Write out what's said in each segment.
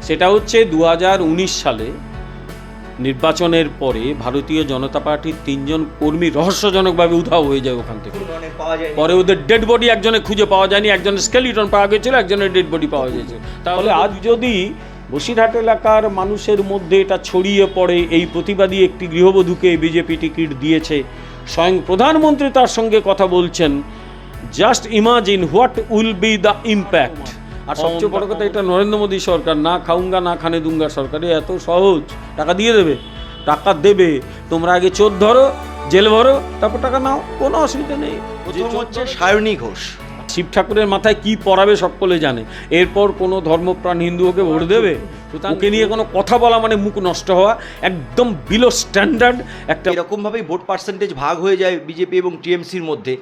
সেটা হচ্ছে 2019 সালে নির্বাচনের পরে ভারতীয় জনতা পার্টির 3 জন কর্মী রহস্যজনকভাবে উধাও হয়ে যায় ওখান থেকে। পরে ওদের ডেড বডি একজনের খুঁজে পাওয়া যায়নি, একজনের স্কেলিটন পাওয়া গেছিল, একজনের ডেড বডি পাওয়া গেছিল। তাহলে আজ যদি বসিরহাট এলাকার মানুষের মধ্যে এটা ছড়িয়ে পড়ে, এই প্রতিবাদী একটি গৃহবধূকে বিজেপি টিকিট দিয়েছে, স্বয়ং প্রধানমন্ত্রী তার সঙ্গে কথা বলছেন, just imagine what will be the impact. আর সবচেয়ে বড় কথা, এটা নরেন্দ্র মোদী সরকার, না খাউঙ্গা না খানে দুঙ্গা সরকার। এত সহজ, টাকা দিয়ে দেবে, টাকা দেবে, তোমরা আগে চোর ধরো, জেল ভরো, তারপর টাকা নাও, কোনো অসুবিধা নেই। প্রথম হচ্ছে সায়নী ঘোষ। শিব ঠাকুরের মাথায় কি পড়াবে সকলে জানে, এরপর কোনো ধর্মপ্রাণ হিন্দু ওকে ভোট দেবে? ওকে নিয়ে কোনো কথা বলা মানে মুখ নষ্ট হওয়া, একদম বিলো স্ট্যান্ডার্ড একটা। এরকমভাবেই ভোট পার্সেন্টেজ ভাগ হয়ে যায় বিজেপি এবং টিএমসির মধ্যে,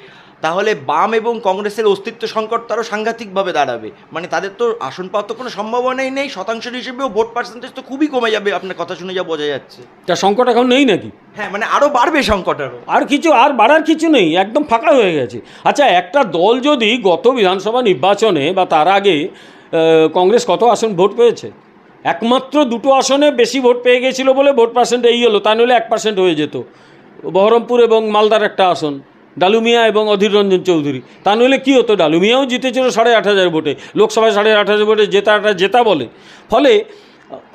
তাহলে বাম এবং কংগ্রেসের অস্তিত্ব সংকট তারও সাংঘাতিকভাবে দাঁড়াবে। মানে তাদের তো আসন পাওয়ার তো কোনো সম্ভাবনাই নেই, শতাংশের হিসেবেও ভোট পার্সেন্টেজ তো খুবই কমে যাবে, আপনার কথা শুনে যা বোঝা যাচ্ছে। তা সংকট এখন নেই নাকি? হ্যাঁ, মানে আরও বাড়বে সংকট, আর বাড়ার কিছু নেই, একদম ফাঁকা হয়ে গেছে। আচ্ছা, একটা দল যদি গত বিধানসভা নির্বাচনে বা তার আগে কংগ্রেস কত আসন ভোট পেয়েছে? একমাত্র 2টো আসনে বেশি ভোট পেয়ে গেছিলো বলে ভোট পার্সেন্ট এই হলো, তা নইলে 1% হয়ে যেত। বহরমপুর এবং মালদার একটা আসন, ডালুমিয়া এবং অধীর রঞ্জন চৌধুরী, তা নইলে কী হতো? ডালুমিয়াও জিতেছিল 8,500 ভোটে, লোকসভায় 8,500 ভোটে জেতা বলে। ফলে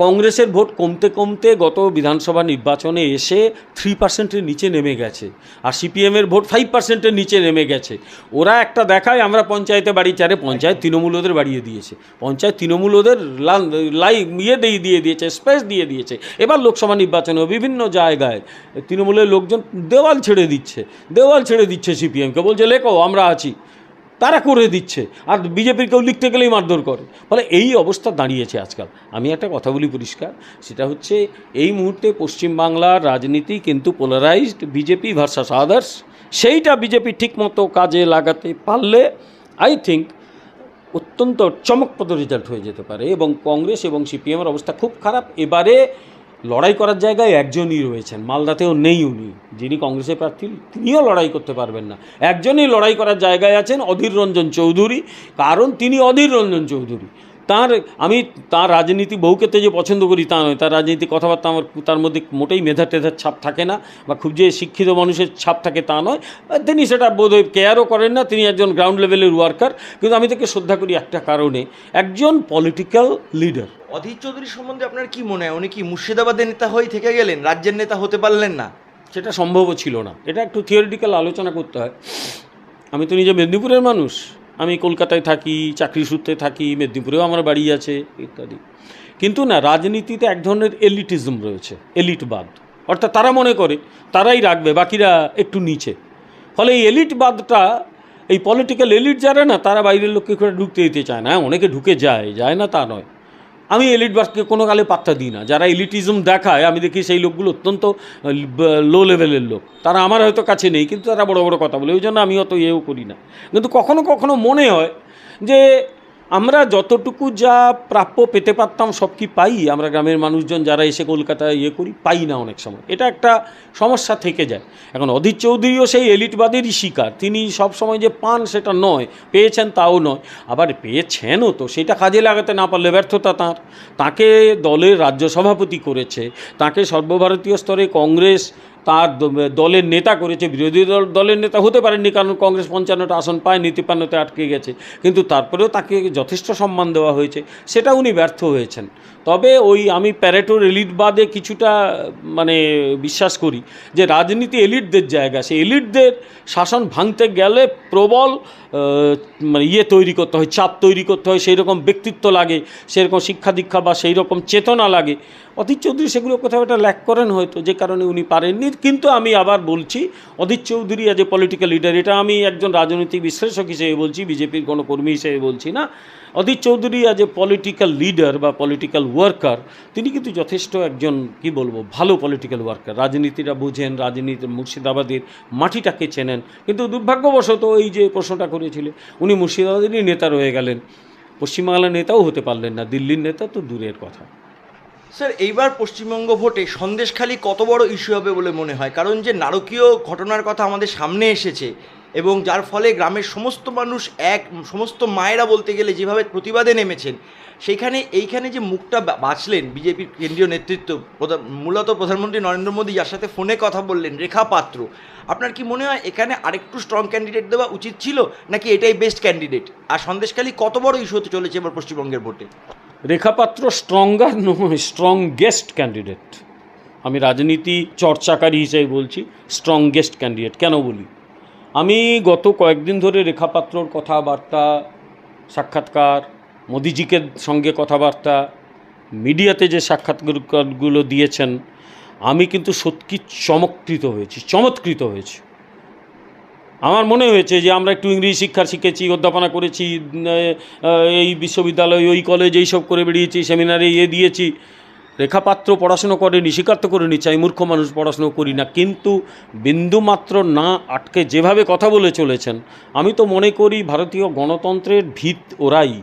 কংগ্রেসের ভোট কমতে কমতে গত বিধানসভা নির্বাচনে এসে 3%-এর নিচে নেমে গেছে, আর সিপিএমের ভোট 5%-এর নিচে নেমে গেছে। ওরা একটা দেখায় আমরা পঞ্চায়েতে বাড়িয়েছি, আরে পঞ্চায়েত তৃণমূল ওদের বাড়িয়ে দিয়েছে, পঞ্চায়েত তৃণমূল ওদের দিয়ে দিয়েছে, স্পেস দিয়ে দিয়েছে। এবার লোকসভা নির্বাচনেও বিভিন্ন জায়গায় তৃণমূলের লোকজন দেওয়াল ছেড়ে দিচ্ছে সিপিএমকে, বলছে লেখো আমরা আছি, তারা করে দিচ্ছে, আর বিজেপির কেউ লিখতে গেলেই মারধর করে। ফলে এই অবস্থা দাঁড়িয়েছে আজকাল। আমি একটা কথা বলি পরিষ্কার, সেটা হচ্ছে এই মুহূর্তে পশ্চিমবাংলার রাজনীতি কিন্তু পোলারাইজড, বিজেপি ভার্সাস আদার্স। সেইটা বিজেপি ঠিকমতো কাজে লাগাতে পারলে আই থিঙ্ক অত্যন্ত চমকপ্রদ রেজাল্ট হয়ে যেতে পারে। এবং কংগ্রেস এবং সিপিএমের অবস্থা খুব খারাপ। এবারে লড়াই করার জায়গায় একজনই রয়েছেন, মালদাতেও নেই উনি, যিনি কংগ্রেসের প্রার্থী, তিনিও লড়াই করতে পারবেন না। একজনই লড়াই করার জায়গায় আছেন, অধীর রঞ্জন চৌধুরী, কারণ তিনি অধীর রঞ্জন চৌধুরী। আমি তার রাজনীতি বহুক্ষেত্রে যে পছন্দ করি তা নয়, তার রাজনীতি কথাবার্তা আমার তার মধ্যে মোটেই মেধার ছাপ থাকে না, বা খুব যে শিক্ষিত মানুষের ছাপ থাকে তা নয়, তিনি সেটা বোধহয় কেয়ারও করেন না, তিনি একজন গ্রাউন্ড লেভেলের ওয়ার্কার। কিন্তু আমি তাকে শ্রদ্ধা করি একটা কারণে, একজন পলিটিক্যাল লিডার। অধীর চৌধুরী সম্বন্ধে আপনার কি মনে হয়? উনি কি মুর্শিদাবাদের নেতা হয়ে থেকে গেলেন, রাজ্যের নেতা হতে পারলেন না? সেটা সম্ভবও ছিল না, এটা একটু থিওরিটিক্যাল আলোচনা করতে হয়। আমি তো নিজে মেদিনীপুরের মানুষ, আমি কলকাতায় থাকি, চাকরি সূত্রে থাকি, মেদিনীপুরেও আমার বাড়ি আছে ইত্যাদি। কিন্তু না, রাজনীতিতে এক ধরনের এলিটিজম রয়েছে, এলিটবাদ, অর্থাৎ তারা মনে করে তারাই রাখবে, বাকিরা একটু নিচে। ফলে এই এলিটবাদটা, এই পলিটিক্যাল এলিট যারা না, তারা বাইরের লোককে করে ঢুকতে দিতে চায় না। অনেকে ঢুকে যায় না তা নয়, আমি এলিটবাদকে কোনো কালে পাত্তা দিই না। যারা এলিটিজম দেখায় আমি দেখি সেই লোকগুলো অত্যন্ত লো লেভেলের লোক, তারা আমার হয়তো কাছে নেই, কিন্তু তারা বড় বড় কথা বলে, ওই জন্য আমি অত ইয়েও করি না। কিন্তু কখনো কখনো মনে হয় যে আমরা যতটুকু যা প্রাপ্য পেতে পারতাম সব কি পাই? আমরা গ্রামের মানুষজন যারা এসে কলকাতায় করি, পাই না অনেক সময়, এটা একটা সমস্যা থেকে যায়। এখন অধীর চৌধুরীও সেই এলিটবাদেরই শিকার, তিনি সব সময় যে পান সেটা নয়, পেয়েছেন তাও নয়, আবার পেয়েছেনও তো সেটা কাজে লাগাতে না পারলে ব্যর্থতা তাকে দলের রাজ্য সভাপতি করেছে, তাকে সর্বভারতীয় স্তরে কংগ্রেস তার দলের নেতা করেছে, বিরোধী দলের নেতা হতে পারেননি, কারণ কংগ্রেস 55টা আসন পায়নি, 53তে আটকে গেছে, কিন্তু তারপরেও তাকে যথেষ্ট সম্মান দেওয়া হয়েছে, সেটা উনি ব্যর্থ হয়েছেন। তবে আমি প্যারেটোর এলিটবাদে কিছুটা বিশ্বাস করি যে রাজনীতি এলিটদের জায়গা, সেই এলিটদের শাসন ভাঙতে গেলে প্রবল তৈরি করতে হয়, চাপ তৈরি করতে হয়, সেই রকম ব্যক্তিত্ব লাগে, সেরকম শিক্ষা দীক্ষা বা সেই রকম চেতনা লাগে। অধীর চৌধুরী সেগুলো কোথাও একটা ল্যাক করেন হয়তো, যে কারণে উনি পারেননি। কিন্তু আমি আবার বলছি, Adhir Chowdhury as a political leader, এটা আমি একজন রাজনৈতিক বিশ্লেষক হিসেবে বলছি, বিজেপির কোনো কর্মী হিসেবে বলছি না। Adhir Chowdhury as a political leader বা পলিটিক্যাল ওয়ার্কার, তিনি কিন্তু যথেষ্ট একজন ভালো পলিটিক্যাল ওয়ার্কার, রাজনীতিটা বোঝেন, রাজনীতির মুর্শিদাবাদের মাটিটাকে চেনেন। কিন্তু দুর্ভাগ্যবশত এই যে প্রশ্নটা করেছিলেন, উনি মুর্শিদাবাদেরই নেতা রয়ে গেলেন, পশ্চিমবাংলার নেতাও হতে পারলেন না, দিল্লির নেতা তো দূরের কথা। স্যার, এইবার পশ্চিমবঙ্গ ভোটে সন্দেশখালি কত বড় ইস্যু হবে বলে মনে হয়? কারণ যে নারকীয় ঘটনার কথা আমাদের সামনে এসেছে, এবং যার ফলে গ্রামের সমস্ত মানুষ সমস্ত মায়েরা বলতে গেলে যেভাবে প্রতিবাদে নেমেছেন, এইখানে যে মুখটা বাঁচলেন বিজেপির কেন্দ্রীয় নেতৃত্ব, মূলত প্রধানমন্ত্রী নরেন্দ্র মোদী, যার সাথে ফোনে কথা বললেন, রেখা পাত্র, আপনার কি মনে হয় এখানে আরেকটু স্ট্রং ক্যান্ডিডেট দেওয়া উচিত ছিল, নাকি এটাই বেস্ট ক্যান্ডিডেট? আর সন্দেশখালী কত বড় ইস্যু হতে চলেছে এবার পশ্চিমবঙ্গের ভোটে? রেখাপাত্র স্ট্রঙ্গার নয়, স্ট্রংগেস্ট ক্যান্ডিডেট। আমি রাজনীতি চর্চাকারী হিসেবে বলছি স্ট্রংগেস্ট ক্যান্ডিডেট। কেন বলি, আমি গত কয়েকদিন ধরে রেখাপাত্রর কথাবার্তা, সাক্ষাৎকার, মোদিজিকে সঙ্গে কথাবার্তা, মিডিয়াতে যে সাক্ষাৎকারগুলো দিয়েছেন, আমি কিন্তু সত্যি চমৎকৃত হয়েছি। আমার মনে হয়েছে যে আমরা একটু ইংরেজি শিক্ষা শিখেছি, অধ্যাপনা করেছি, এই বিশ্ববিদ্যালয়, ওই কলেজ, এইসব করে বেরিয়েছি, সেমিনারে দিয়েছি। রেখাপাত্র পড়াশুনো করেনি, স্বীকার তো করে নিচ্ছে, আমি মূর্খ মানুষ, পড়াশুনো করি না, কিন্তু বিন্দুমাত্র না আটকে যেভাবে কথা বলে চলেছেন, আমি তো মনে করি ভারতীয় গণতন্ত্রের ভিত ওরাই।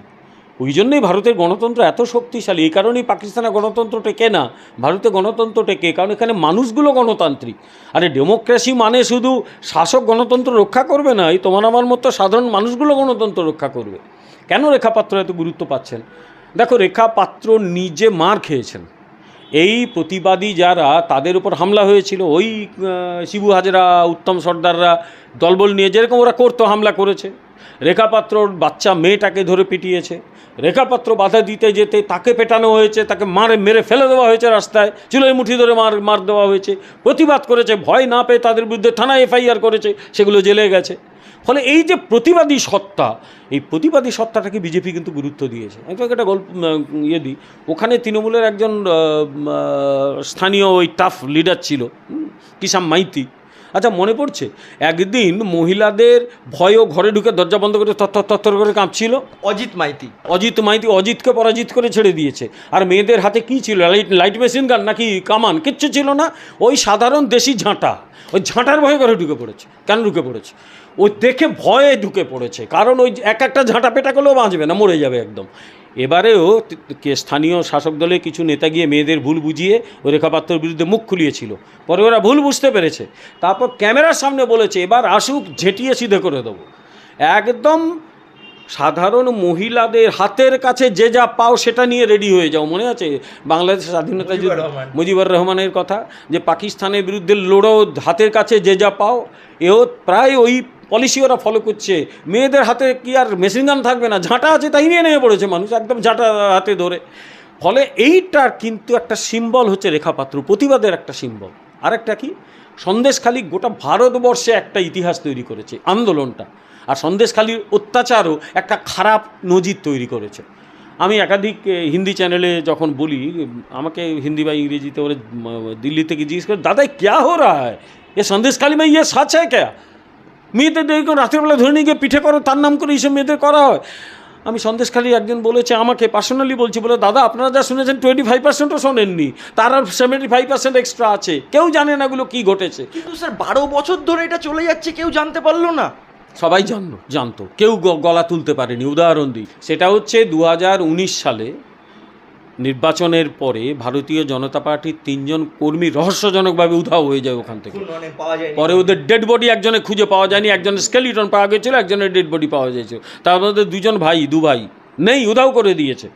ওই জন্যই ভারতের গণতন্ত্র এত শক্তিশালী। এই কারণেই পাকিস্তানের গণতন্ত্র টেকে না, ভারতের গণতন্ত্র টেকে, কারণ এখানে মানুষগুলো গণতান্ত্রিক। আরে ডেমোক্রেসি মানে শুধু শাসক গণতন্ত্র রক্ষা করবে না, এই তোমার আমার মতো সাধারণ মানুষগুলো গণতন্ত্র রক্ষা করবে। কেন রেখাপাত্র এত গুরুত্ব পাচ্ছেন? দেখো, রেখাপাত্র নিজে মার খেয়েছেন। এই প্রতিবাদী যারা, তাদের উপর হামলা হয়েছিল, ওই শিবু হাজরা, উত্তম সর্দাররা দলবল নিয়ে যেরকম ওরা করতো, হামলা করেছে। রেখাপাত্রর বাচ্চা মেয়েটাকে ধরে পিটিয়েছে, রেখাপাত্র বাধা দিতে যেতে তাকে পেটানো হয়েছে, তাকে মেরে ফেলে দেওয়া হয়েছে, রাস্তায় চুলোয় মুঠি ধরে মার দেওয়া হয়েছে। প্রতিবাদ করেছে, ভয় না পেয়ে তাদের বিরুদ্ধে থানায় এফআইআর করেছে, সেগুলো জেলে গেছে। ফলে এই যে প্রতিবাদী সত্তা, এই প্রতিবাদী সত্তাটাকে বিজেপি কিন্তু গুরুত্ব দিয়েছে। আমি তোকে একটা গল্প দিই। ওখানে তৃণমূলের একজন স্থানীয় ওই টাফ লিডার ছিল, কিষাম মাইতি। আচ্ছা, মনে পড়ছে একদিন মহিলাদের ভয়ও ঘরে ঢুকে দরজা বন্ধ করে তত্তর করে কাঁপছিল। অজিত মাইতি অজিতকে পরাজিত করে ছেড়ে দিয়েছে। আর মেয়েদের হাতে কী ছিল? লাইট মেশিন গান নাকি কামান? কিচ্ছু ছিল না, ওই সাধারণ দেশি ঝাঁটা। ওই ঝাঁটার ভয়ে ঘরে ঢুকে পড়েছে। কেন ঢুকে পড়েছে? ওই দেখে ভয়ে ঢুকে পড়েছে, কারণ ওই একটা ঝাঁটা পেটা করলেও বাঁচবে না, মরে যাবে একদম। এবারেও স্থানীয় শাসক দলের কিছু নেতা গিয়ে মেয়েদের ভুল বুঝিয়ে ওই রেখাপাত্রর বিরুদ্ধে মুখ খুলিয়েছিল। পরে ওরা ভুল বুঝতে পেরেছে, তারপর ক্যামেরার সামনে বলেছে এবার আসুক, ঝেঁটিয়ে সিধে করে দেবো। একদম সাধারণ মহিলাদের হাতের কাছে যে যা পাও সেটা নিয়ে রেডি হয়ে যাও। মনে আছে বাংলাদেশ স্বাধীনতা যুদ্ধ, মুজিবুর রহমানের কথা, যে পাকিস্তানের বিরুদ্ধে লড়ো, হাতের কাছে যে যা পাও। এও প্রায় ওই পলিসি ওরা ফলো করছে। মেয়েদের হাতে কি আর মেশিন গান থাকবে না? ঝাঁটা আছে, তাই নিয়ে নেমে পড়েছে মানুষ, একদম ঝাঁটা হাতে ধরে। ফলে এইটার কিন্তু একটা সিম্বল হচ্ছে রেখাপাত্র, প্রতিবাদের একটা সিম্বল। আরেকটা কি, সন্দেশখালী গোটা ভারতবর্ষে একটা ইতিহাস তৈরি করেছে আন্দোলনটা। আর সন্দেশখালীর অত্যাচারও একটা খারাপ নজির তৈরি করেছে। আমি একাধিক হিন্দি চ্যানেলে যখন বলি, আমাকে হিন্দি বা ইংরেজিতে ওরা দিল্লি থেকে জিজ্ঞেস করে, দাদা ক্যা হো রা হ্যায়, এ সন্দেশখালী में ये सच है क्या? মেয়েদের দেখো রাত্রিবেলা ধরে নিয়ে গিয়ে পিঠে করো, তার নাম করে এইসব মেয়েদের করা হয়। আমি সন্দেশখালী একজন বলেছে আমাকে, পার্সোনালি বলছি, বলে দাদা আপনারা যা শুনেছেন 25%ও শোনেননি, তার আর 75% এক্সট্রা আছে, কেউ জানে না এগুলো কী ঘটেছে। কিন্তু স্যার 12 বছর ধরে এটা চলে যাচ্ছে, কেউ জানতে পারলো না? সবাই জানতো, কেউ গলা তুলতে পারেনি। উদাহরণ দিই, সেটা হচ্ছে 2019 সালে নির্বাচনের পরে ভারতীয় জনতা পার্টির 3 জন কর্মী রহস্যজনকভাবে উধাও হয়ে যায় ওখান থেকে। পরে ওদের ডেড বডি একজনে খুঁজে পাওয়া যায়নি, একজনের স্কেলিটন পাওয়া গেছিলো, একজনের ডেড বডি পাওয়া গিয়েছিল। তার মধ্যে 2 ভাই নেই, উধাও করে দিয়েছে।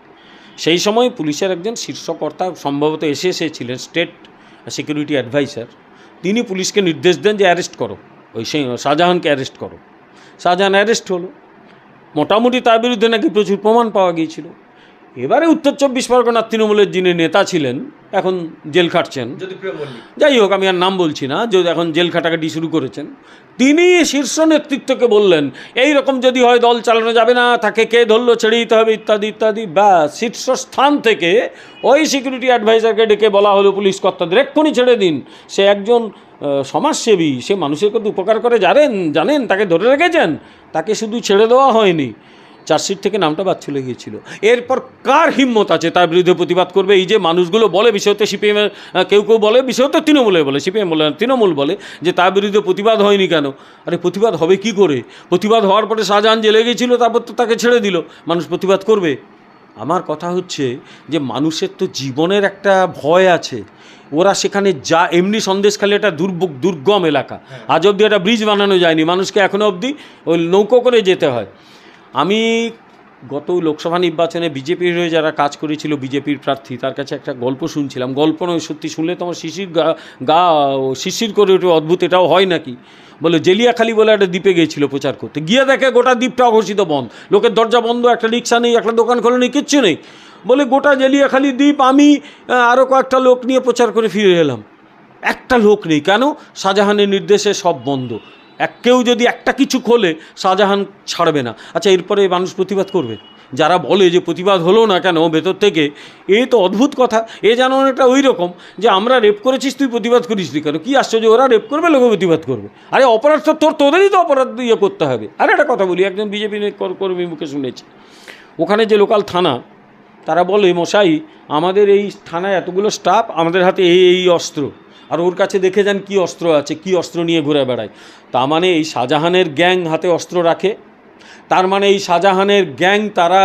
সেই সময় পুলিশের একজন শীর্ষকর্তা, সম্ভবত এসএসএ ছিলেন, স্টেট সিকিউরিটি অ্যাডভাইসার, তিনি পুলিশকে নির্দেশ দেন যে অ্যারেস্ট করো, ওই শাহজাহানকে অ্যারেস্ট করো। শাহজাহান অ্যারেস্ট হলো। মোটামুটি তার বিরুদ্ধে নাকি প্রচুর প্রমাণ পাওয়া গিয়েছিল। এবারে উত্তর 24 পরগনার তৃণমূলের যিনি নেতা ছিলেন, এখন জেল খাটছেন, যাই হোক আমি আর নাম বলছি না, যদি এখন জেল খাটাখাটি শুরু করেছেন, তিনি শীর্ষ নেতৃত্বকে বললেন এই রকম যদি হয় দল চালানো যাবে না, তাকে কে ধরলো ছেড়ে দিতে হবে, ইত্যাদি ইত্যাদি। ব্যাস, শীর্ষস্থান থেকে ওই সিকিউরিটি অ্যাডভাইজারকে ডেকে বলা হলো পুলিশ কর্তাদের এক্ষুনি ছেড়ে দিন, সে একজন সমাজসেবী, সে মানুষের কত উপকার করে জানেন, তাকে ধরে রেখেছেন, তাকে শুধু ছেড়ে দেওয়া হয়নি, চার্জশিট থেকে নামটা বাদ চলে গিয়েছিল। এরপর কার হিম্মত আছে তার বিরুদ্ধে প্রতিবাদ করবে? এই যে মানুষগুলো বলে, বিষয়তে সিপিএমের কেউ বলে, বিষয়তে তৃণমূলে বলে, সিপিএম বলে না, তৃণমূল বলে যে তার বিরুদ্ধে প্রতিবাদ হয়নি কেন? আরে প্রতিবাদ হবে কি করে? প্রতিবাদ হওয়ার পরে শাহজাহান জেলে গিয়েছিল, তারপর তো তাকে ছেড়ে দিল, মানুষ প্রতিবাদ করবে? আমার কথা হচ্ছে যে মানুষের তো জীবনের একটা ভয় আছে, ওরা সেখানে যা এমনি সন্দেশখালী একটা দুর্গম এলাকা, আজ অবধি একটা ব্রিজ বানানো যায়নি, মানুষকে এখনও অবধি ওই নৌকো করে যেতে হয়। আমি গত লোকসভা নির্বাচনে বিজেপির হয়ে যারা কাজ করেছিল, বিজেপির প্রার্থী, তার কাছে একটা গল্প শুনছিলাম, গল্প নয় সত্যি, শুনলে তোমার গা শিশির করে ওঠে, অদ্ভুত এটাও হয় নাকি। বলে জেলিয়াখালি বলে একটা দ্বীপে গিয়েছিল প্রচার করতে, গিয়ে দেখে গোটা দ্বীপটা অঘোষিত বন্ধ, লোকের দরজা বন্ধ, একটা রিক্সা নেই, একটা দোকান খোলা নেই, কিচ্ছু নেই। বলে গোটা জেলিয়াখালি দ্বীপ আমি আরও কয়েকটা লোক নিয়ে প্রচার করে ফিরে এলাম, একটা লোক নেই। কেন? শাহজাহানের নির্দেশে সব বন্ধ। কেউ যদি একটা কিছু খোলে শাহজাহান ছাড়বে না। আচ্ছা, এরপরে মানুষ প্রতিবাদ করবে? যারা বলে যে প্রতিবাদ হলো না কেন ভেতর থেকে, এ তো অদ্ভুত কথা। এ যেন অনেকটা ওই রকম যে আমরা রেপ করেছিস, তুই প্রতিবাদ করিস নি কেন? কী আশ্চর্য, ওরা রেপ করবে, লোক প্রতিবাদ করবে। আরে অপরাধ তো তোদেরই তো অপরাধ ইয়ে করতে হবে। আর একটা কথা বলি, একজন বিজেপি কর্মী মুখে শুনেছি, ওখানে যে লোকাল থানা, তারা বলে মশাই আমাদের এই থানায় এতগুলো স্টাফ, আমাদের হাতে এই অস্ত্র, আর ওর কাছে দেখে যান কী অস্ত্র আছে, কী অস্ত্র নিয়ে ঘুরে বেড়ায়। তার মানে এই শাহজাহানের গ্যাং হাতে অস্ত্র রাখে, তার মানে এই শাহজাহানের গ্যাং তারা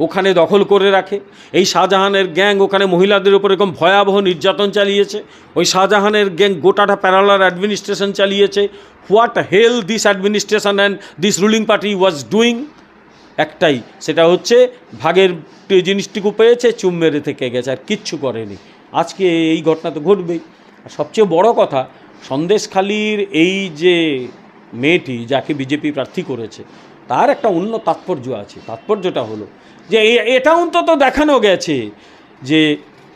ওখানে দখল করে রাখে, এই শাহজাহানের গ্যাং ওখানে মহিলাদের উপর এরকম ভয়াবহ নির্যাতন চালিয়েছে, ওই শাহজাহানের গ্যাং গোটাটা প্যারালাল অ্যাডমিনিস্ট্রেশন চালিয়েছে। What hell this administration and this ruling party was doing? একটাই, সেটা হচ্ছে ভাগের জিনিসটুকু পেয়েছে, চুম মেরে থেকে গেছে, আর কিচ্ছু করেনি। আজকে এই ঘটনা তো ঘটবেই। আর সবচেয়ে বড় কথা, সন্দেশখালীর এই যে মেয়েটি যাকে বিজেপি প্রার্থী করেছে, তার একটা অন্য তাৎপর্য আছে। তাৎপর্যটা হলো যে এটা অন্তত দেখানো গেছে যে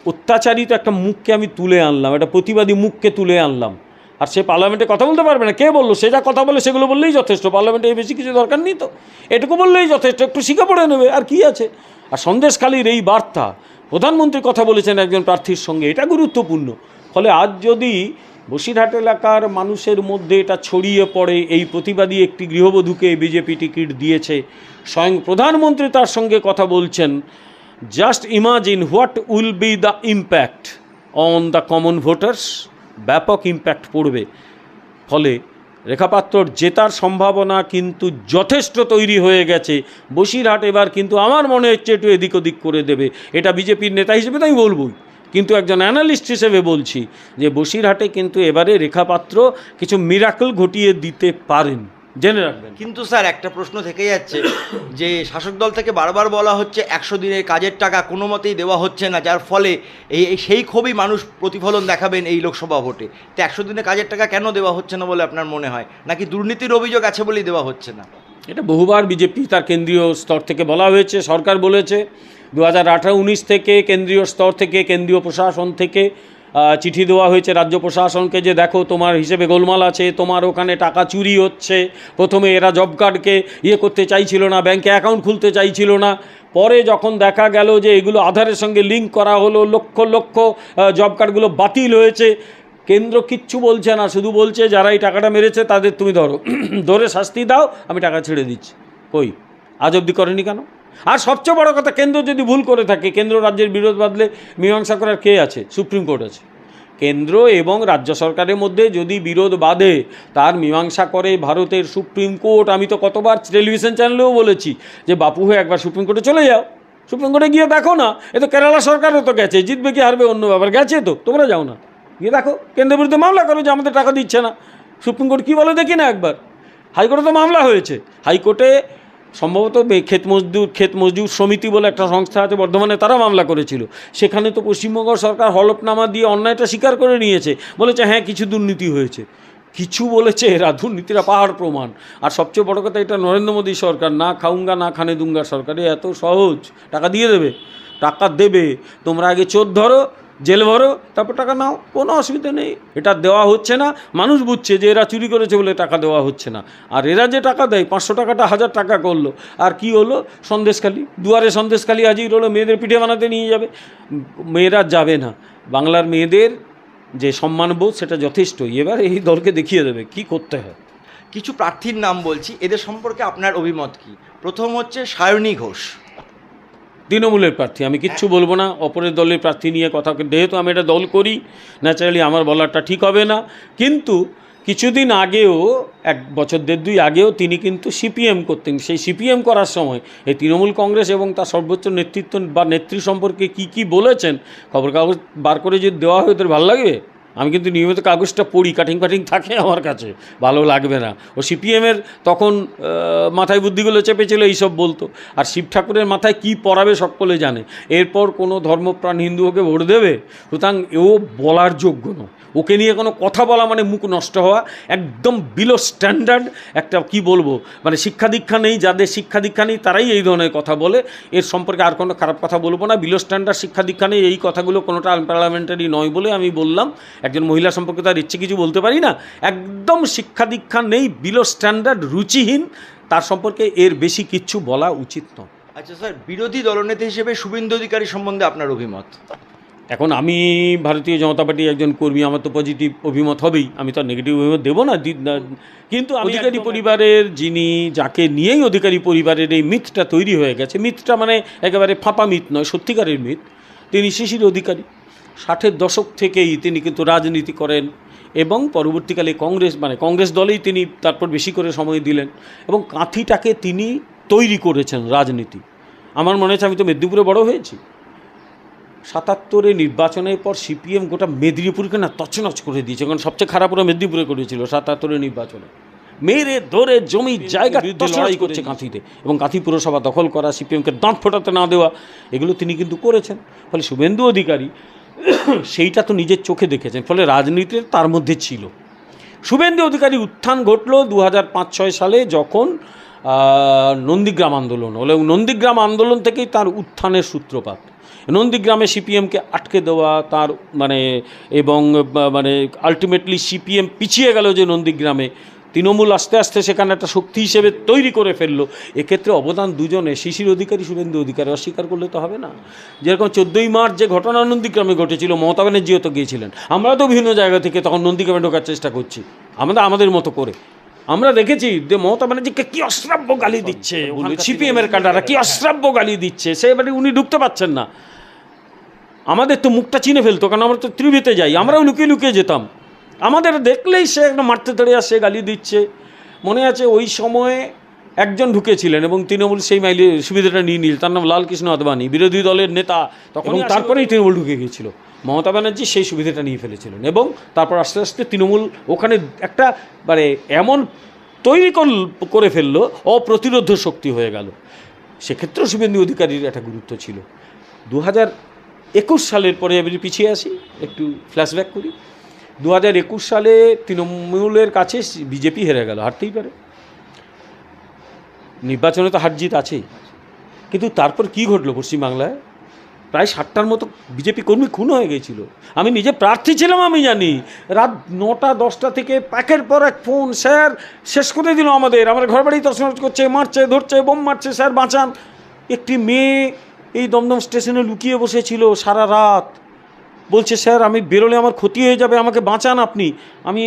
অত্যাচারিত একটা মুখকে আমি তুলে আনলাম, একটা প্রতিবাদী মুখকে তুলে আনলাম, আর সে পার্লামেন্টে কথা বলতে পারবে না। কে বললো? সে যা কথা বলে সেগুলো বললেই যথেষ্ট, পার্লামেন্টে বেশি কিছু দরকার নেই, তো এটুকু বললেই যথেষ্ট, একটু শিখে পড়ে নেবে, আর কি আছে। আর সন্দেশখালীর এই বার্তা, প্রধানমন্ত্রী কথা বলেছেন একজন প্রার্থীর সঙ্গে, এটা গুরুত্বপূর্ণ। ফলে আজ যদি বসিরহাট এলাকার মানুষের মধ্যে এটা ছড়িয়ে পড়ে, এই প্রতিবাদী একটি গৃহবধূকে বিজেপি টিকিট দিয়েছে, স্বয়ং প্রধানমন্ত্রী তার সঙ্গে কথা বলছেন, just imagine what will be the impact on the common voters. ব্যাপক ইম্প্যাক্ট পড়বে। ফলে রেখা পাত্রর জেতার সম্ভাবনা কিন্তু যথেষ্ট তৈরি হয়ে গেছে। বসিরহাট এবার কিন্তু আমার মনে হচ্ছে একটু এদিক ওদিক করে দেবে। এটা বিজেপির নেতা হিসেবে তো আমি বলবই, কিন্তু একজন অ্যানালিস্ট হিসেবে বলছি যে বসিরহাটে কিন্তু এবারে রেখা পাত্র কিছু মিরাকল ঘটিয়ে দিতে পারেন, জেনে রাখবেন। কিন্তু স্যার একটা প্রশ্ন থেকে যাচ্ছে যে শাসক দল থেকে বারবার বলা হচ্ছে 100 দিনের কাজের টাকা কোনো মতেই দেওয়া হচ্ছে না, যার ফলে সেই ক্ষোভই মানুষ প্রতিফলন দেখাবেন এই লোকসভা ভোটে। তো 100 দিনের কাজের টাকা কেন দেওয়া হচ্ছে না বলে আপনার মনে হয়? নাকি দুর্নীতির অভিযোগ আছে বলেই দেওয়া হচ্ছে না? এটা বহুবার বিজেপি তার কেন্দ্রীয় স্তর থেকে বলা হয়েছে, সরকার বলেছে 2018-19 থেকে কেন্দ্রীয় স্তর থেকে, কেন্দ্রীয় প্রশাসন থেকে চিঠি দেওয়া হয়েছে রাজ্য প্রশাসনকে যে দেখো তোমার হিসেবে গোলমাল আছে, তোমার ওখানে টাকা চুরি হচ্ছে। প্রথমে এরা জব কার্ডকে করতে চাইছিল না, ব্যাংকে অ্যাকাউন্ট খুলতে চাইছিল না, পরে যখন দেখা গেল যে এগুলো আধারের সঙ্গে লিঙ্ক করা হলো, লক্ষ লক্ষ জব কার্ডগুলো বাতিল হয়েছে, কেন্দ্র কিচ্ছু বলছে না, শুধু বলছে যারা এই টাকাটা মেরেছে তাদের তুমি ধরে শাস্তি দাও, আমি টাকা ছেড়ে দিচ্ছি। কই, আজ অবধি করেনি কেন? আর সবচেয়ে বড় কথা, কেন্দ্র যদি ভুল করে থাকে, কেন্দ্র রাজ্যের বিরোধ বাঁধলে মীমাংসা করার কে আছে? সুপ্রিম কোর্ট আছে। কেন্দ্র এবং রাজ্য সরকারের মধ্যে যদি বিরোধ বাঁধে, তার মীমাংসা করে ভারতের সুপ্রিম কোর্ট। আমি তো কতবার টেলিভিশন চ্যানেলেও বলেছি যে বাপু হয়ে একবার সুপ্রিম কোর্টে চলে যাও, সুপ্রিম কোর্টে গিয়ে দেখো না। এ তো কেরালা সরকারও তো গেছে, জিতবে কি হারবে অন্য ব্যাপার, গেছে তো, তোমরা যাও না, গিয়ে দেখো, কেন্দ্রের বিরুদ্ধে মামলা করো যে আমাদের টাকা দিচ্ছে না। সুপ্রিম কোর্ট কী বলে দেখি না একবার। হাইকোর্টে তো মামলা হয়েছে, হাইকোর্টে সম্ভবত ক্ষেত মজদুর সমিতি বলে একটা সংস্থা আছে বর্ধমানে, তারা মামলা করেছিল। সেখানে তো পশ্চিমবঙ্গ সরকার হলফনামা দিয়ে অন্যায়টা স্বীকার করে নিয়েছে, বলেছে হ্যাঁ কিছু দুর্নীতি হয়েছে। কিছু বলেছে এরা, দুর্নীতিরা পাহাড় প্রমাণ। আর সবচেয়ে বড় কথা, এটা নরেন্দ্র মোদী সরকার, না খাউঙ্গা না খানে দুঙ্গা সরকার। এত সহজ, টাকা দিয়ে দেবে, টাকা দেবে। তোমরা আগে চোর ধরো, জেল ভরো, তারপর টাকা নাও, কোনো অসুবিধা নেই। এটা দেওয়া হচ্ছে না, মানুষ বুঝছে যে এরা চুরি করেছে বলে টাকা দেওয়া হচ্ছে না। আর এরা যে টাকা দেয়, 500 টাকাটা 1000 টাকা করলো। আর কি হলো? সন্দেশখালী, দুয়ারে সন্দেশখালী হাজির হলো, মেয়েদের পিঠে বানাতে নিয়ে যাবে। মেয়েরা যাবে না, বাংলার মেয়েদের যে সম্মানবোধ সেটা যথেষ্টই। এবার এই দলকে দেখিয়ে দেবে কি করতে হয়। কিছু প্রার্থীর নাম বলছি, এদের সম্পর্কে আপনার অভিমত কী? প্রথম হচ্ছে সায়নী ঘোষ, তৃণমূলের প্রার্থী। আমি কিচ্ছু বলবো না অপরের দলের প্রার্থী নিয়ে কথা, যেহেতু আমি এটা দল করি, ন্যাচারালি আমার বলারটা ঠিক হবে না। কিন্তু কিছুদিন আগেও, 1 বছর 1.5-2 আগেও তিনি কিন্তু সিপিএম করতেন। সেই সিপিএম করার সময় এই তৃণমূল কংগ্রেস এবং তার সর্বোচ্চ নেতৃত্ব বা নেত্রী সম্পর্কে কি বলেছেন, খবর কাগজ বার করে যদি দেওয়া হয় ওদের ভালো লাগবে? আমি কিন্তু নিয়মিত কাগজটা পড়ি, কাটিং থাকে আমার কাছে, ভালো লাগবে না। ও সিপিএমের তখন মাথায় বুদ্ধিগুলো চেপেছিল, এইসব বলতো। আর শিব ঠাকুরের মাথায় কি পড়াবে সকলে জানে। এরপর কোনো ধর্মপ্রাণ হিন্দু ওকে ভোট দেবে? সুতরাং ও বলার যোগ্য নয়। ওকে নিয়ে কোনো কথা বলা মানে মুখ নষ্ট হওয়া, একদম বিলো স্ট্যান্ডার্ড একটা, কি বলবো, মানে শিক্ষা দীক্ষা নেই, যাদের শিক্ষা দীক্ষা নেই তারাই এই ধরনের কথা বলে। এর সম্পর্কে আর কোনো খারাপ কথা বলবো না। বিলো স্ট্যান্ডার্ড, শিক্ষা দীক্ষা নেই, এই কথাগুলো কোনোটা আনপার্লামেন্টারি নয় বলে আমি বললাম। একজন মহিলা সম্পর্কে তার ইচ্ছে কিছু বলতে পারি না। একদম শিক্ষা দীক্ষা নেই, বিলো স্ট্যান্ডার্ড, রুচিহীন, তার সম্পর্কে এর বেশি কিচ্ছু বলা উচিত নয়। আচ্ছা স্যার, বিরোধী দলনেতা হিসেবে শুভেন্দু অধিকারী সম্বন্ধে আপনার অভিমত? এখন আমি ভারতীয় জনতা পার্টির একজন কর্মী, আমার তো পজিটিভ অভিমত হবেই, আমি তো নেগেটিভ অভিমত দেবো না। কিন্তু অধিকারী পরিবারের যিনি, যাকে নিয়েই অধিকারী পরিবারের এই মিথটা তৈরি হয়ে গেছে, মিথটা মানে একেবারে ফাঁপা মিথ নয়, সত্যিকারের মিথ। তিনি শিশির অধিকারী, 60-এর দশক থেকেই তিনি কিন্তু রাজনীতি করেন এবং পরবর্তীকালে কংগ্রেস দলেই তিনি তারপর বেশি করে সময় দিলেন এবং কাঁথিটাকে তিনি তৈরি করেছেন রাজনীতি। আমার মনে হচ্ছে, আমি তো মেদিনীপুরে বড় হয়েছি, 77-এ নির্বাচনের পর সিপিএম গোটা মেদিনীপুরকে না তছনছ করে দিয়েছে। কারণ সবচেয়ে খারাপ ওরা মেদিনীপুরে করেছিল 77-এর নির্বাচনে, মেরে ধরে জমি জায়গা লড়াই করছে কাঁথিতে, এবং কাঁথি পুরসভা দখল করা, সিপিএমকে দাঁত ফোটাতে না দেওয়া, এগুলো তিনি কিন্তু করেছেন। ফলে শুভেন্দু অধিকারী সেইটা তো নিজের চোখে দেখেছেন, ফলে রাজনীতির তার মধ্যে ছিল। শুভেন্দু অধিকারী উত্থান ঘটল 2005-06 সালে, যখন নন্দীগ্রাম আন্দোলন হলো, এবং নন্দীগ্রাম আন্দোলন থেকেই তার উত্থানের সূত্রপাত। নন্দীগ্রামে সিপিএমকে আটকে দেওয়া তার এবং আলটিমেটলি সিপিএম পিছিয়ে গেল যে নন্দীগ্রামে, তৃণমূল আস্তে আস্তে সেখানে একটা শক্তি হিসেবে তৈরি করে ফেললো। এক্ষেত্রে অবদান দুজনে, শিশির অধিকারী, শুভেন্দু অধিকারী, অস্বীকার করলে তো হবে না। যেরকম 14ই মার্চ যে ঘটনা নন্দীগ্রামে ঘটেছিল, মমতা ব্যানার্জিও তো গিয়েছিলেন, আমরা তো বিভিন্ন জায়গা থেকে তখন নন্দীগ্রামে ঢোকার চেষ্টা করছি, আমাদের মতো করে। আমরা দেখেছি যে মমতা ব্যানার্জিকে কী অশ্রাব্য গালি দিচ্ছে, সিপিএমের কাণ্ডারা কী অশ্রাব্য গালি দিচ্ছে, সে এবারে উনি ঢুকতে পারছেন না। আমাদের তো মুখটা চিনে ফেলতো, কারণ আমরা তো ত্রিভুতে যাই, আমরাও লুকিয়ে লুকিয়ে যেতাম। আমাদের দেখলেই সে একটা মারতে ধরে আসে, গালি দিচ্ছে। মনে আছে ওই সময়ে একজন ঢুকেছিলেন এবং তৃণমূল সেই সুবিধাটা নিয়ে নিল, তার নাম লালকৃষ্ণ আদবানি, বিরোধী দলের নেতা তখন। তারপরেই তৃণমূল ঢুকে গিয়েছিল, মমতা ব্যানার্জি সেই সুবিধাটা নিয়ে ফেলেছিলেন, এবং তারপর আস্তে আস্তে তৃণমূল ওখানে একটা এমন তৈরি করে ফেললো, অপ্রতিরোধ শক্তি হয়ে গেল। সেক্ষেত্রেও শুভেন্দু অধিকারীর একটা গুরুত্ব ছিল। 2021 সালের পরে আমি পিছিয়ে আসি, একটু ফ্ল্যাশব্যাক করি। 2021 সালে তৃণমূলের কাছে বিজেপি হেরে গেল, হারতেই পারে, নির্বাচনে তো হার জিত আছেই। কিন্তু তারপর কি ঘটলো পশ্চিমবাংলায়? প্রায় 60টার মতো বিজেপি কর্মী খুন হয়ে গিয়েছিল। আমি নিজে প্রার্থী ছিলাম, আমি জানি। রাত 9টা-10টা থেকে একের পর এক ফোন, স্যার শেষ করে দিল আমাদের ঘর বাড়ি তছনছ করছে, মারছে, ধরছে, বোম মারছে, স্যার বাঁচান। একটি মেয়ে এই দমদম স্টেশনে লুকিয়ে বসেছিল সারা রাত, বলছে স্যার আমি বেরোলে আমার ক্ষতি হয়ে যাবে, আমাকে বাঁচান আপনি। আমি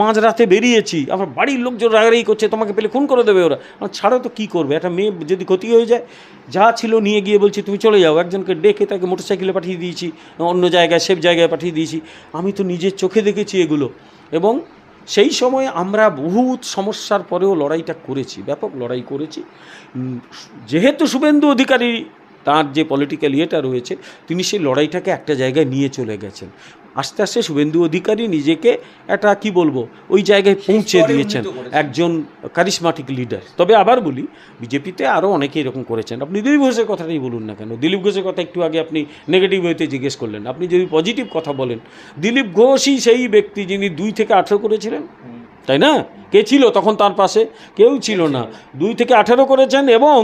মাঝরাতে বেরিয়েছি, আমার বাড়ির লোকজন রাগারাগি করছে, তোমাকে পেলে খুন করে দেবে ওরা। আমার ছাড়ো তো কী করবে, একটা মেয়ে যদি ক্ষতি হয়ে যায়। যা ছিল নিয়ে গিয়ে বলছি তুমি চলে যাও, একজনকে ডেকে তাকে মোটরসাইকেলে পাঠিয়ে দিয়েছি, অন্য জায়গায়, সেফ জায়গায় পাঠিয়ে দিয়েছি। আমি তো নিজের চোখে দেখেছি এগুলো। এবং সেই সময় আমরা বহুত সমস্যার পরেও লড়াইটা করেছি, ব্যাপক লড়াই করেছি। যেহেতু শুভেন্দু অধিকারী তার যে পলিটিক্যাল ইয়েটা রয়েছে, তিনি সেই লড়াইটাকে একটা জায়গায় নিয়ে চলে গেছেন। আস্তে আস্তে শুভেন্দু অধিকারী নিজেকে একটা কি বলবো ওই জায়গায় পৌঁছে দিয়েছেন, একজন কারিশমাটিক লিডার। তবে আবার বলি, বিজেপিতে আরও অনেকে এরকম করেছেন। আপনি দিলীপ ঘোষের কথাটাই বলুন না কেন, দিলীপ ঘোষের কথা একটু আগে আপনি নেগেটিভ ওয়েতে জিজ্ঞেস করলেন, আপনি যদি পজিটিভ কথা বলেন, দিলীপ ঘোষই সেই ব্যক্তি যিনি 2 থেকে 18 করেছিলেন, তাই না? কে ছিল তখন তার পাশে? কেউ ছিল না। 2 থেকে 18 করেছেন এবং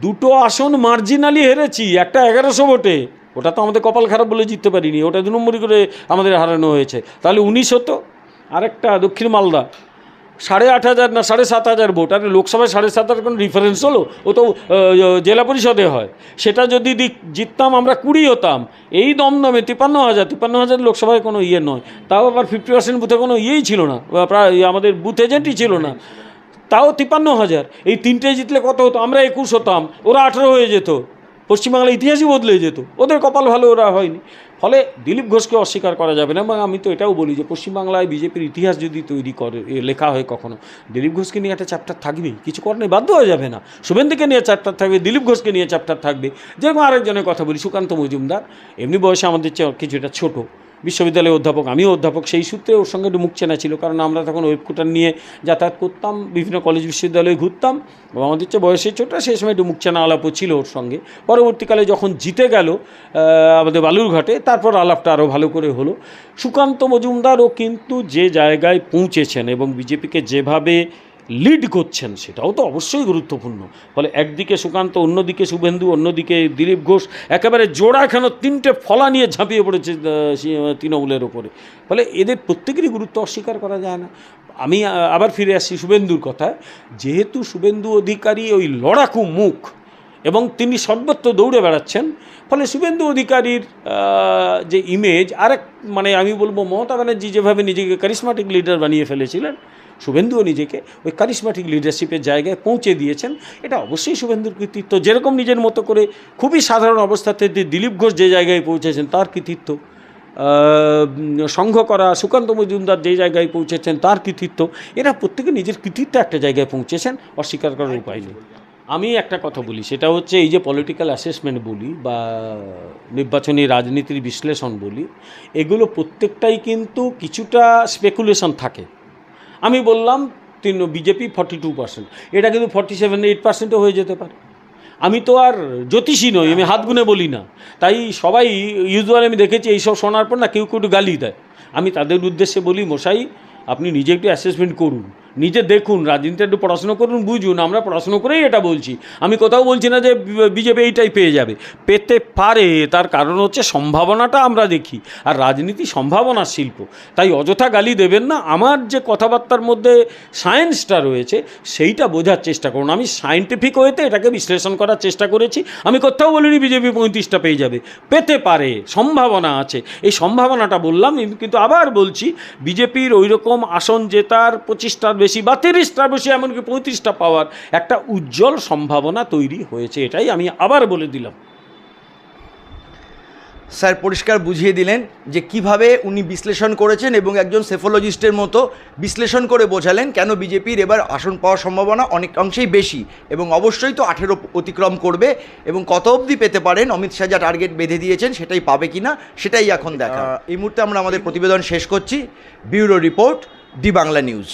2টো আসন মার্জিনালি হেরেছি, একটা 1100 ভোটে। ওটা তো আমাদের কপাল খারাপ বলে জিততে পারিনি, ওটা 2 নম্বরই করে আমাদের হারানো হয়েছে। তাহলে 19 হতো। আরেকটা দক্ষিণ মালদা 8,500 না 7,500 ভোট। আরে লোকসভায় 7,500 কোনো ডিফারেন্স হলো? ও তো জেলা পরিষদে হয়। সেটা যদি জিততাম আমরা 20 হতাম। এই দমদমে 53,000 লোকসভায় কোনো ইয়ে নয়, তাও আবার 50% বুথে কোনো ইয়েই ছিল না, প্রায় আমাদের বুথ এজেন্টই ছিল না, তাও 53,000। এই 3টে জিতলে কত হতো? আমরা 21 হতাম, ওরা 18 হয়ে যেত। পশ্চিমবাংলার ইতিহাসই বদলে যেত, ওদের কপাল ভালো, ওরা হয়নি। ফলে দিলীপ ঘোষকে অস্বীকার করা যাবে না। এবং আমি তো এটাও বলি যে পশ্চিমবাংলায় বিজেপির ইতিহাস যদি তৈরি করে লেখা হয় কখনো, দিলীপ ঘোষকে নিয়ে একটা চ্যাপ্টার থাকবেই, কিছু করার নেই, বাধ্য হয়ে যাবে না। শুভেন্দুকে নিয়ে চ্যাপ্টার থাকবে, দিলীপ ঘোষকে নিয়ে চ্যাপ্টার থাকবে। যেরকম আরেকজনের কথা বলি, সুকান্ত মজুমদার, এমনি বয়সে আমাদের চেয়ে কিছুটা ছোট, বিশ্ববিদ্যালয়ের অধ্যাপক, আমিও অধ্যাপক, সেই সূত্রে ওর সঙ্গে একটু মুখ চেনা ছিল, কারণ আমরা তখন ওয়েবকুটার নিয়ে যাতায়াত করতাম, বিভিন্ন কলেজ বিশ্ববিদ্যালয়ে ঘুরতাম, এবং আমাদের চেয়ে বয়সে ছোটো, সেই সময় একটু মুখ চেনা আলাপও ছিল ওর সঙ্গে। পরবর্তীকালে যখন জিতে গেল আমাদের বালুরঘাটে, তারপর আলাপটা আরও ভালো করে হলো। সুকান্ত মজুমদারও কিন্তু যে জায়গায় পৌঁছেছেন এবং বিজেপিকে যেভাবে লিড করছেন, সেটাও তো অবশ্যই গুরুত্বপূর্ণ। ফলে একদিকে সুকান্ত, অন্যদিকে শুভেন্দু, অন্যদিকে দিলীপ ঘোষ, একেবারে জোড়াখানো তিনটে ফলা নিয়ে ঝাঁপিয়ে পড়েছে তৃণমূলের ওপরে। ফলে এদের প্রত্যেকেরই গুরুত্ব অস্বীকার করা যায় না। আমি আবার ফিরে আসছি শুভেন্দুর কথায়। যেহেতু শুভেন্দু অধিকারী ওই লড়াকু মুখ এবং তিনি সর্বত্র দৌড়ে বেড়াচ্ছেন, ফলে শুভেন্দু অধিকারীর যে ইমেজ, আরেক মানে আমি বলবো মমতা ব্যানার্জি যেভাবে নিজেকে কারিশমাটিক লিডার বানিয়ে ফেলেছিলেন, শুভেন্দুও নিজেকে ওই কারিশমাটিক লিডারশিপের জায়গায় পৌঁছে দিয়েছেন। এটা অবশ্যই শুভেন্দুর কৃতিত্ব। যেরকম নিজের মতো করে খুবই সাধারণ অবস্থাতে দিলীপ ঘোষ যে জায়গায় পৌঁছেছেন তার কৃতিত্ব, সংঘ করা সুকান্ত মজুমদার যে জায়গায় পৌঁছেছেন তার কৃতিত্ব, এরা প্রত্যেকে নিজের কৃতিত্ব একটা জায়গায় পৌঁছেছেন, অস্বীকার করার উপায় নেই। আমি একটা কথা বলি, সেটা হচ্ছে এই যে পলিটিক্যাল অ্যাসেসমেন্ট বলি বা নির্বাচনী রাজনীতির বিশ্লেষণ বলি, এগুলো প্রত্যেকটাই কিন্তু কিছুটা স্পেকুলেশন থাকে। আমি বললাম বিজেপি 42%, এটা কিন্তু 47-8%ও হয়ে যেতে পারে। আমি তো আর জ্যোতিষী নই, আমি হাত গুনে বলি না। তাই সবাই ইউজুয়ালি আমি দেখেছি এইসব শোনার পর না কেউ কেউ একটু গালি দেয়। আমি তাদের উদ্দেশ্যে বলি, মশাই আপনি নিজে একটু অ্যাসেসমেন্ট করুন, নিজে দেখুন, রাজনীতিটা একটু পড়াশুনো করুন, বুঝুন। আমরা পড়াশুনো করেই এটা বলছি। আমি কোথাও বলছি না যে বিজেপি এইটাই পেয়ে যাবে, পেতে পারে। তার কারণ হচ্ছে সম্ভাবনাটা আমরা দেখি, আর রাজনীতি সম্ভাবনার শিল্প। তাই অযথা গালি দেবেন না। আমার যে কথাবার্তার মধ্যে সায়েন্সটা রয়েছে সেইটা বোঝার চেষ্টা করুন। আমি সায়েন্টিফিক ওয়েতে এটাকে বিশ্লেষণ করার চেষ্টা করেছি। আমি কোথাও বলিনি বিজেপি 35টা পেয়ে যাবে, পেতে পারে, সম্ভাবনা আছে, এই সম্ভাবনাটা বললাম। কিন্তু আবার বলছি, বিজেপির ওই রকম আসন জেতার 25টার বেশি বা 30টার বেশি, এমনকি 35টা পাওয়ার একটা উজ্জ্বল সম্ভাবনা তৈরি হয়েছে, এটাই আমি আবার বলে দিলাম। স্যার পরিষ্কার বুঝিয়ে দিলেন যে কিভাবে উনি বিশ্লেষণ করেছেন এবং একজন সেফোলজিস্টের মতো বিশ্লেষণ করে বোঝালেন কেন বিজেপির এবার আসন পাওয়ার সম্ভাবনা অনেক অংশেই বেশি, এবং অবশ্যই তো 18 অতিক্রম করবে, এবং কত অবধি পেতে পারেন অমিত শাহ যা টার্গেট বেঁধে দিয়েছেন সেটাই পাবে কিনা সেটাই এখন দেখা। এই মুহূর্তে আমরা আমাদের প্রতিবেদন শেষ করছি। ব্যুরো রিপোর্ট, দি বাংলা নিউজ।